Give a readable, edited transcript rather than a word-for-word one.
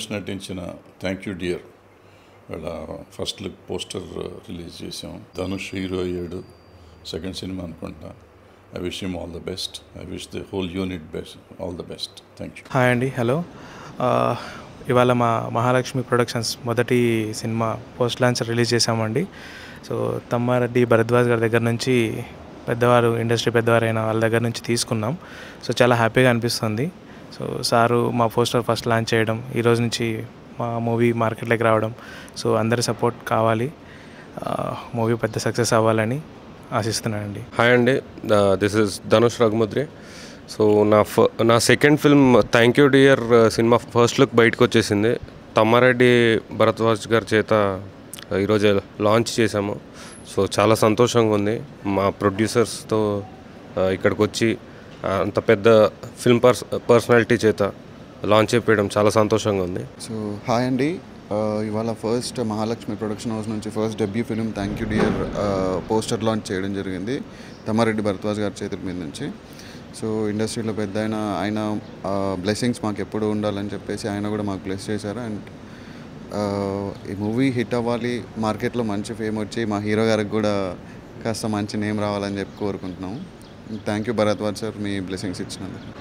ధనుష్ నటించిన thank you dear వాళ్ళ first look poster release చేసాం. ధనుష్ హీరో అయ్యాడు, సెకండ్ సినిమా అనుకుంటా. I wish him all the best. I wish the whole unit best all the best. Thank you. Hi అండి, hello. ఇవాళ మా Mahalakshmi productions మొదటి cinema post launch release చేసామండి. So Tammareddy Bharadwaj గారి దగ్గర నుంచి పెద్దవారు, ఇండస్ట్రీ పెద్దవారైన వాళ్ళ దగ్గర నుంచి తీసుకున్నాం. సో చాలా హ్యాపీగా అనిపిస్తుంది. సో సారు మా పోస్టర్ ఫస్ట్ లాంచ్ చేయడం, ఈరోజు నుంచి మా మూవీ మార్కెట్లోకి రావడం, సో అందరి సపోర్ట్ కావాలి, మూవీ పెద్ద సక్సెస్ అవ్వాలని ఆశిస్తున్నానండి. హాయ్ అండి, this is Dhanush Raghumudri. So నా second film thank you dear cinema first look బయటకు వచ్చేసింది. తమ్మారెడ్డి భరద్వాజ్ గారి చేత ఈరోజు లాంచ్ చేశాము. సో చాలా సంతోషంగా ఉంది. మా ప్రొడ్యూసర్స్తో ఇక్కడికి వచ్చి అంత పెద్ద ఫిల్మ్ పర్సనాలిటీ చేత లాంచ్ చేయడం చాలా సంతోషంగా ఉంది. సో హాయ్ అండి, ఇవాళ ఫస్ట్ మహాలక్ష్మి ప్రొడక్షన్ హౌస్ నుంచి first debut film thank you dear poster launch చేయడం జరిగింది తమ్మారెడ్డి భరద్వాజ్ గారి చేతుల మీద నుంచి. సో ఇండస్ట్రీలో పెద్ద ఆయన బ్లెస్సింగ్స్ మాకు ఎప్పుడు ఉండాలని చెప్పేసి ఆయన కూడా మాకు బ్లెస్ చేశారు. అండ్ ఈ మూవీ హిట్ అవ్వాలి, మార్కెట్లో మంచి ఫేమ్ వచ్చి మా హీరో గారికి కూడా కాస్త మంచి నేమ్ రావాలని చెప్పి కోరుకుంటున్నాము. Thank you Bharadwaj sir, me blessings ఇచ్చినందుకు.